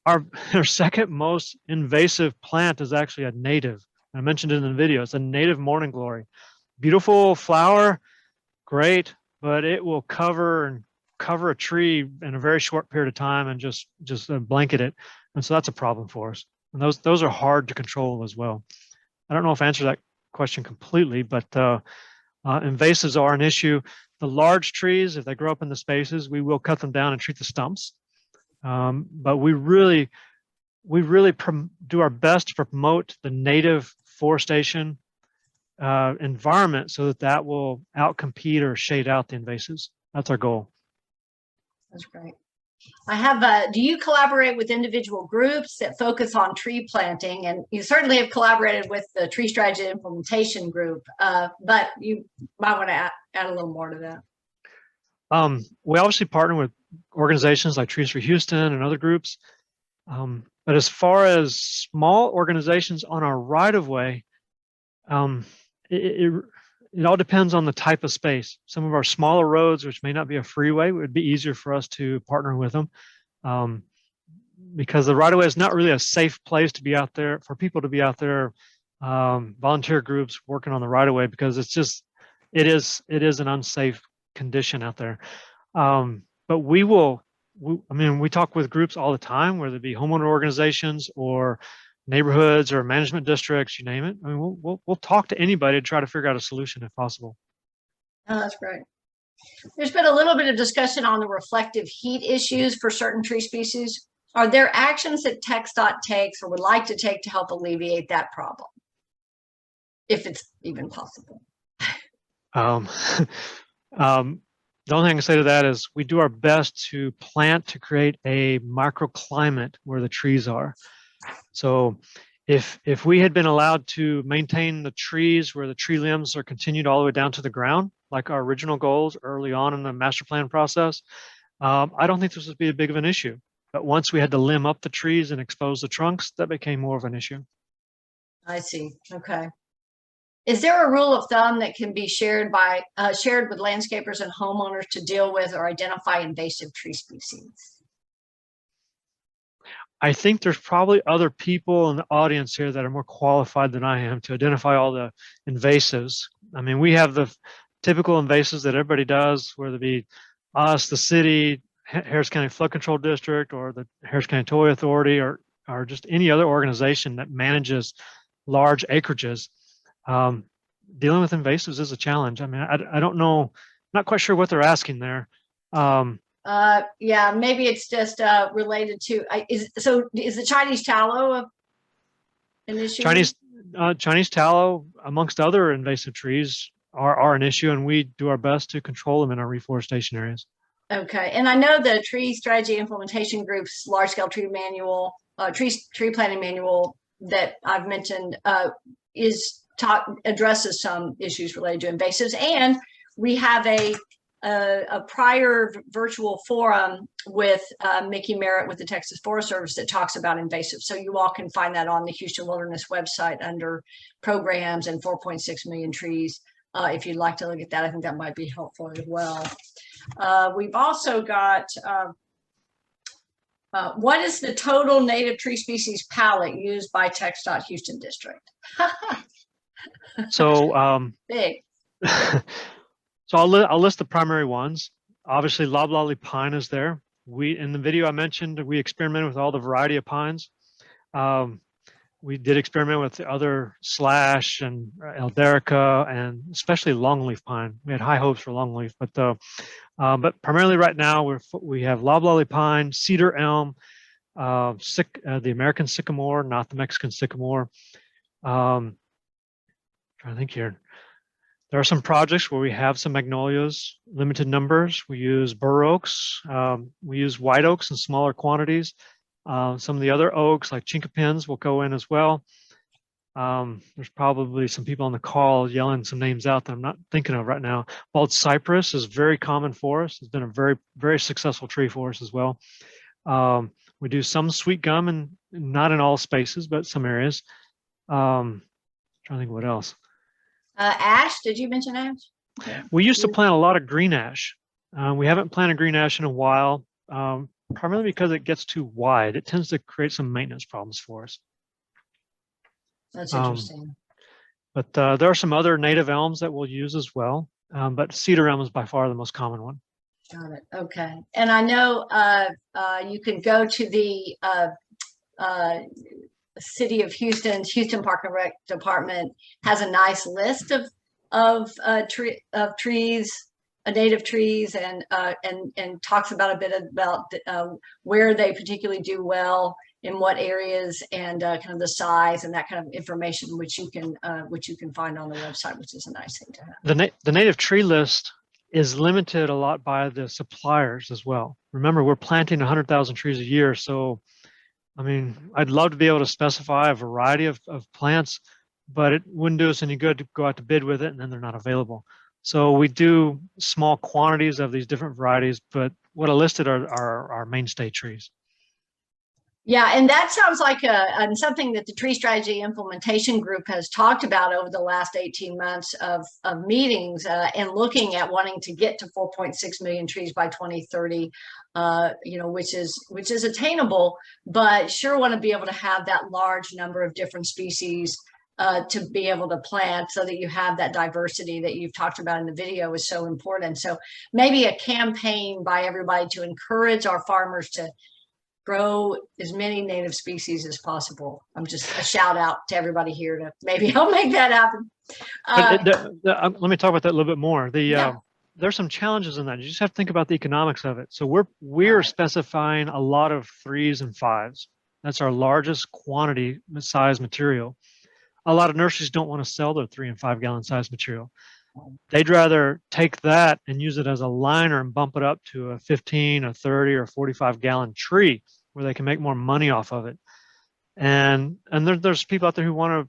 Our second most invasive plant is actually a native. I mentioned it in the video. It's a native morning glory. Beautiful flower, great, but it will cover a tree in a very short period of time and just blanket it. And so that's a problem for us. And those are hard to control as well. I don't know if I answered that question completely, but invasives are an issue. The large trees, if they grow up in the spaces, we will cut them down and treat the stumps. But we really do our best to promote the native forestation environment so that will outcompete or shade out the invasives. That's our goal. That's great. I have, do you collaborate with individual groups that focus on tree planting? And you certainly have collaborated with the Tree Strategy Implementation Group, but you might want to add a little more to that. We obviously partner with organizations like Trees for Houston and other groups. But as far as small organizations on our right-of-way, it all depends on the type of space. Some of our smaller roads, which may not be a freeway, it would be easier for us to partner with them, because the right-of-way is not really a safe place to be out there, for people to be out there, volunteer groups working on the right-of-way, because it is an unsafe condition out there. But we talk with groups all the time, whether it be homeowner organizations or neighborhoods or management districts, you name it. I mean, we'll talk to anybody to try to figure out a solution if possible. Oh, that's great. There's been a little bit of discussion on the reflective heat issues for certain tree species. Are there actions that TxDOT takes or would like to take to help alleviate that problem, if it's even possible? The only thing I can say to that is we do our best to plant to create a microclimate where the trees are. So if we had been allowed to maintain the trees where the tree limbs are continued all the way down to the ground, like our original goals early on in the master plan process, I don't think this would be a big of an issue. But once we had to limb up the trees and expose the trunks, that became more of an issue. I see. Okay. Is there a rule of thumb that can be shared with landscapers and homeowners to deal with or identify invasive tree species? I think there's probably other people in the audience here that are more qualified than I am to identify all the invasives. I mean, we have the typical invasives that everybody does, whether it be us, the city, Harris County Flood Control District or the Harris County Tollway Authority or just any other organization that manages large acreages, dealing with invasives is a challenge. I mean, I don't know, not quite sure what they're asking there. Yeah, maybe it's just related to, is the Chinese tallow an issue? Chinese tallow, amongst other invasive trees, are an issue, and we do our best to control them in our reforestation areas. Okay, and I know the Tree Strategy Implementation Group's large-scale tree manual, tree planting manual that I've mentioned addresses some issues related to invasives, and we have a prior virtual forum with Mickey Merritt with the Texas Forest Service that talks about invasives. So you all can find that on the Houston Wilderness website under programs and 4.6 million trees. If you'd like to look at that, I think that might be helpful as well. We've also got, what is the total native tree species palette used by TxDOT Houston District? So big. So I'll list the primary ones. Obviously, Loblolly Pine is there. In the video I mentioned, we experimented with all the variety of pines. We did experiment with the other slash and Elderica and especially longleaf pine. We had high hopes for longleaf, but primarily right now we have Loblolly Pine, cedar elm, the American sycamore, not the Mexican sycamore. Trying to think here. There are some projects where we have some magnolias, limited numbers. We use bur oaks. We use white oaks in smaller quantities. Some of the other oaks like chinkapins will go in as well. There's probably some people on the call yelling some names out that I'm not thinking of right now. Bald cypress is very common for us. It's been a very, very successful tree for us as well. We do some sweet gum and not in all spaces, but some areas. Trying to think what else. Ash, did you mention ash? Okay. We used to plant a lot of green ash. We haven't planted green ash in a while, primarily because it gets too wide. It tends to create some maintenance problems for us. That's interesting. But there are some other native elms that we'll use as well. But cedar elm is by far the most common one. Got it. Okay. And I know you can go to the City of Houston's Houston Park and Rec Department has a nice list of trees, native trees, and talks about a bit about where they particularly do well in what areas and kind of the size and that kind of information, which you can find on the website, which is a nice thing to have. The native tree list is limited a lot by the suppliers as well. Remember, we're planting 100,000 trees a year, so I mean, I'd love to be able to specify a variety of plants, but it wouldn't do us any good to go out to bid with it and then they're not available. So we do small quantities of these different varieties, but what I listed are our mainstay trees. Yeah, and that sounds like something that the Tree Strategy Implementation Group has talked about over the last 18 months of meetings and looking at wanting to get to 4.6 million trees by 2030, which is attainable, but sure want to be able to have that large number of different species to be able to plant so that you have that diversity that you've talked about in the video is so important. So maybe a campaign by everybody to encourage our farmers to grow as many native species as possible. I'm just a shout out to everybody here to maybe help make that happen. Let me talk about that a little bit more. There's some challenges in that. You just have to think about the economics of it. So we're specifying a lot of 3s and 5s. That's our largest quantity size material. A lot of nurseries don't want to sell their 3 and 5 gallon size material. They'd rather take that and use it as a liner and bump it up to a 15, a 30, or 45 gallon tree where they can make more money off of it. And there's people out there who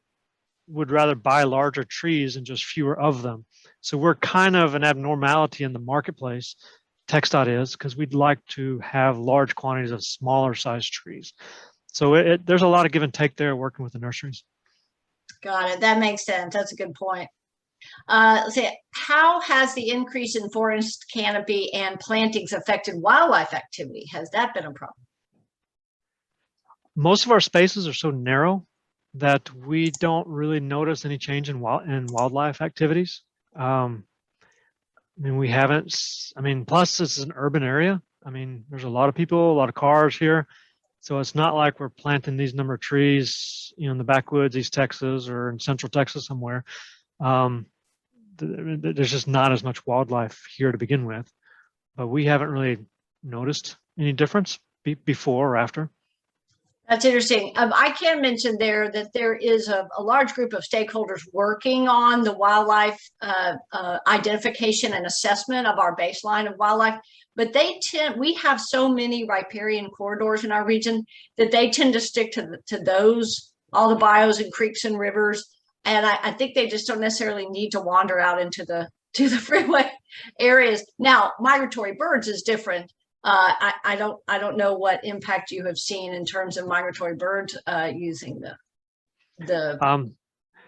would rather buy larger trees and just fewer of them. So we're kind of an abnormality in the marketplace, TxDOT is, because we'd like to have large quantities of smaller size trees. So there's a lot of give and take there working with the nurseries. Got it. That makes sense. That's a good point. Let's see, how has the increase in forest canopy and plantings affected wildlife activity? Has that been a problem? Most of our spaces are so narrow that we don't really notice any change in wildlife activities. I mean, plus this is an urban area, I mean, there's a lot of people, a lot of cars here. So it's not like we're planting these number of trees, in the backwoods, East Texas or in Central Texas somewhere. There's just not as much wildlife here to begin with, but we haven't really noticed any difference before or after. That's interesting. I can mention there that there is a large group of stakeholders working on the wildlife identification and assessment of our baseline of wildlife. But we have so many riparian corridors in our region that they tend to stick to those, all the bios and creeks and rivers. And I think they just don't necessarily need to wander out into the freeway areas. Now, migratory birds is different. I don't know what impact you have seen in terms of migratory birds using the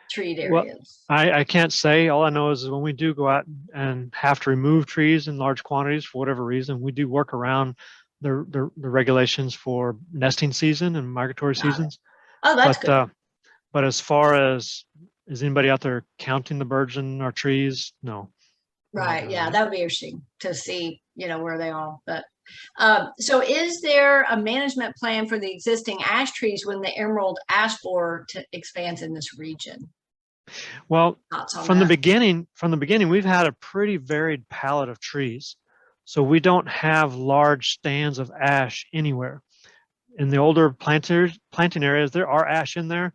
treed areas. Well, I can't say. All I know is when we do go out and have to remove trees in large quantities for whatever reason, we do work around the regulations for nesting season and migratory seasons. Oh, that's good. But as far as, is anybody out there counting the birds in our trees? No. Right. Yeah, that would be interesting to see, where they are. But so is there a management plan for the existing ash trees when the emerald ash borer expands in this region? Well, from the beginning, we've had a pretty varied palette of trees. So we don't have large stands of ash anywhere. In the older planting areas, there are ash in there,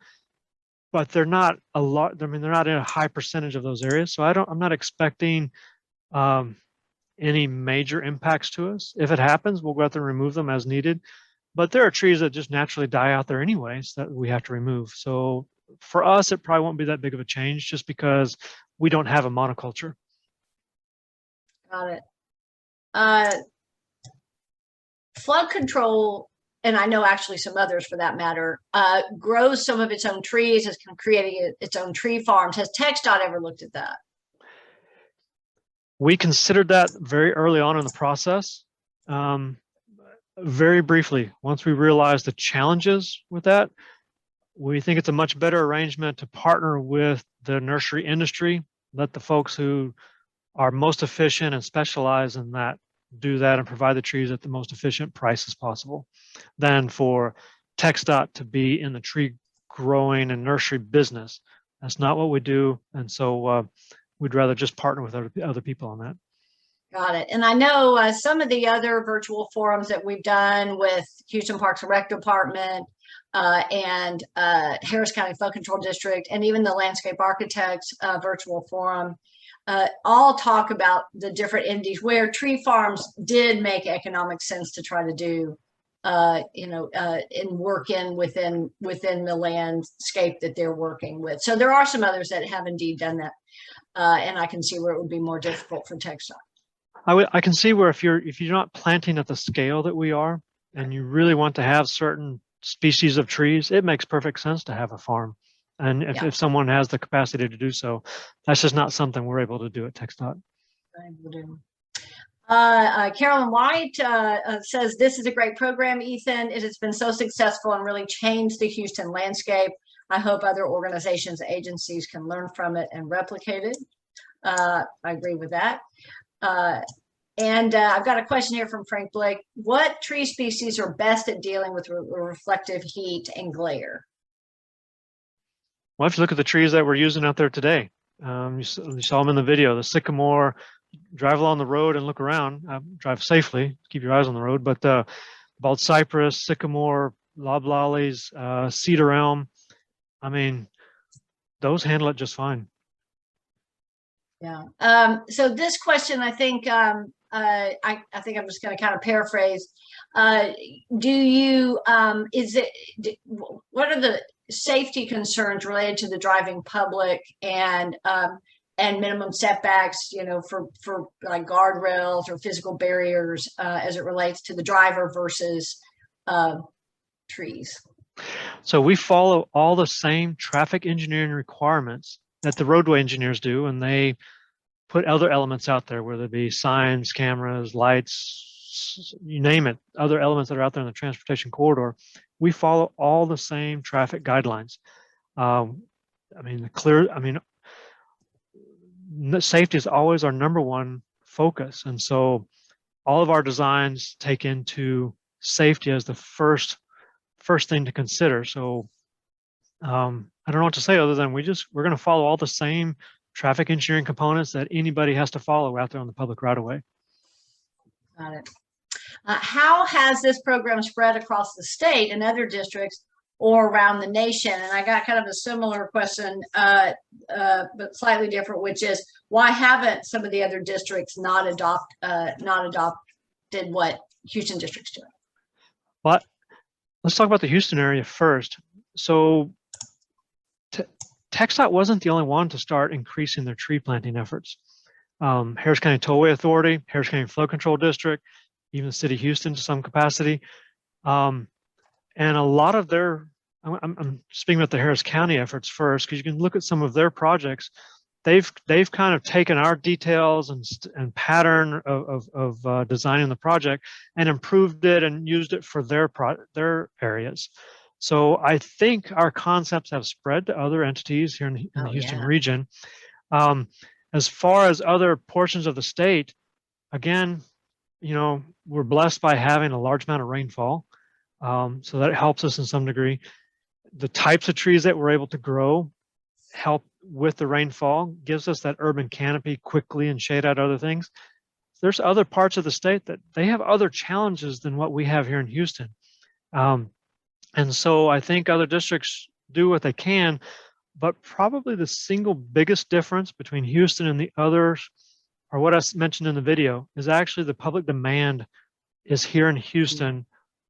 but they're not a lot. I mean, they're not in a high percentage of those areas. So I'm not expecting any major impacts to us. If it happens, we'll go out there and remove them as needed. But there are trees that just naturally die out there anyways that we have to remove. So for us, it probably won't be that big of a change just because we don't have a monoculture. Got it. Flood control, and I know actually some others for that matter, grows some of its own trees, is creating its own tree farms. Has TxDOT ever looked at that? We considered that very early on in the process. Very briefly, once we realized the challenges with that, we think it's a much better arrangement to partner with the nursery industry, let the folks who are most efficient and specialize in that do that and provide the trees at the most efficient prices possible, than for TxDOT to be in the tree growing and nursery business. That's not what we do. And so we'd rather just partner with other people on that. Got it. And I know some of the other virtual forums that we've done with Houston Parks and Rec Department and Harris County Flood Control District, and even the Landscape Architects virtual forum, all talk about the different entities where tree farms did make economic sense to try to do, and work within the landscape that they're working with. So there are some others that have indeed done that. And I can see where it would be more difficult for TxDOT. I can see where if you're not planting at the scale that we are, and you really want to have certain species of trees, it makes perfect sense to have a farm. And if someone has the capacity to do so, that's just not something we're able to do at TxDOT. Carolyn White says, this is a great program, Ethan. It has been so successful and really changed the Houston landscape. I hope other organizations, agencies can learn from it and replicate it. I agree with that. And I've got a question here from Frank Blake. What tree species are best at dealing with reflective heat and glare? Well, if you look at the trees that we're using out there today, you saw them in the video, the sycamore. Drive along the road and look around, drive safely, keep your eyes on the road, but bald cypress, sycamore, loblollies, cedar elm, I mean, those handle it just fine. Yeah. So this question, I think, I think I'm just going to kind of paraphrase. What are the safety concerns related to the driving public and minimum setbacks, for like guardrails or physical barriers as it relates to the driver versus trees? So we follow all the same traffic engineering requirements that the roadway engineers do, and they put other elements out there, whether it be signs, cameras, lights, you name it, other elements that are out there in the transportation corridor. We follow all the same traffic guidelines. Safety is always our number one focus. And so all of our designs take into safety as the first thing to consider. So I don't know what to say other than we're going to follow all the same traffic engineering components that anybody has to follow out there on the public right of way. Got it. How has this program spread across the state and other districts or around the nation? And I got kind of a similar question, but slightly different, which is why haven't some of the other districts not adopted what Houston district's doing? But let's talk about the Houston area first. So TxDOT wasn't the only one to start increasing their tree planting efforts. Harris County Tollway Authority, Harris County Flood Control District, even the city of Houston to some capacity. And a lot of their, I'm speaking about the Harris County efforts first, because you can look at some of their projects. They've kind of taken our details and pattern of designing the project and improved it and used it for their areas. So I think our concepts have spread to other entities here in the Houston region. As far as other portions of the state, again, you know, we're blessed by having a large amount of rainfall. So that helps us in some degree. The types of trees that we're able to grow help with the rainfall, gives us that urban canopy quickly and shade out other things. There's other parts of the state that they have other challenges than what we have here in Houston. And so I think other districts do what they can, but probably the single biggest difference between Houston and the others, or what I mentioned in the video, is actually the public demand is here in Houston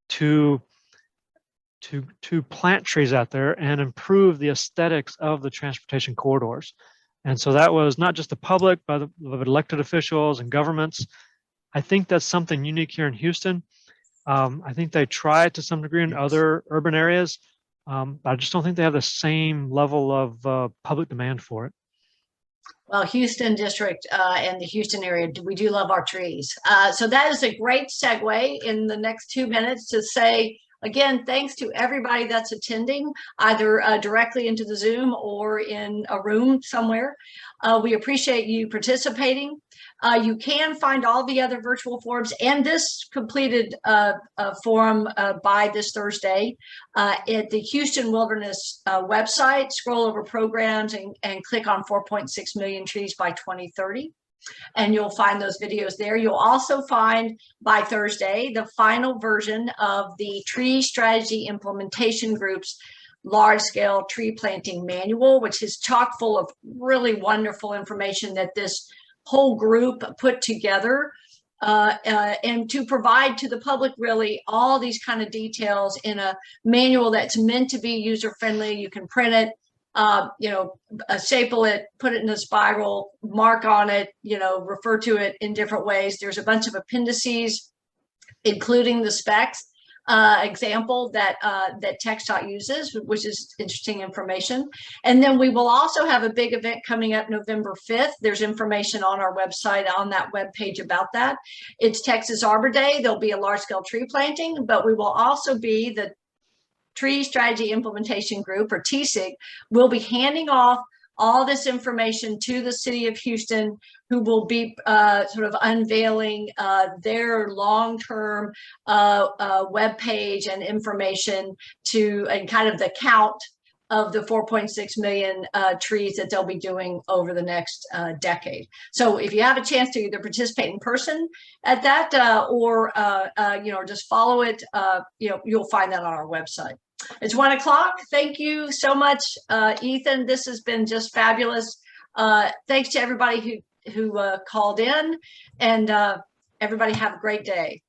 to plant trees out there and improve the aesthetics of the transportation corridors. And so that was not just the public, but the elected officials and governments. I think that's something unique here in Houston. I think they try it to some degree in other urban areas, but I just don't think they have the same level of public demand for it. Well, Houston district and the Houston area, we do love our trees. So that is a great segue in the next 2 minutes to say, again, thanks to everybody that's attending, either directly into the Zoom or in a room somewhere. We appreciate you participating. You can find all the other virtual forums and this completed forum by this Thursday at the Houston Wilderness website. Scroll over programs and click on 4.6 million trees by 2030. And you'll find those videos there. You'll also find by Thursday the final version of the Tree Strategy Implementation Group's large-scale tree planting manual, which is chock full of really wonderful information that this whole group put together and to provide to the public really all these kind of details in a manual that's meant to be user-friendly. You can print it, you know, staple it, put it in a spiral, mark on it, you know, refer to it in different ways. There's a bunch of appendices, including the specs example that TxDOT uses, which is interesting information. And then we will also have a big event coming up November 5th. There's information on our website on that webpage about that. It's Texas Arbor Day. There'll be a large-scale tree planting, but we will also be the Tree Strategy Implementation Group, or TSIG, will be handing off all this information to the city of Houston, who will be sort of unveiling their long-term webpage and information and kind of the count of the 4.6 million trees that they'll be doing over the next decade. So if you have a chance to either participate in person at that or you know, just follow it, you know, you'll find that on our website. It's 1 o'clock. Thank you so much, Ethan. This has been just fabulous. Thanks to everybody who called in, and everybody have a great day.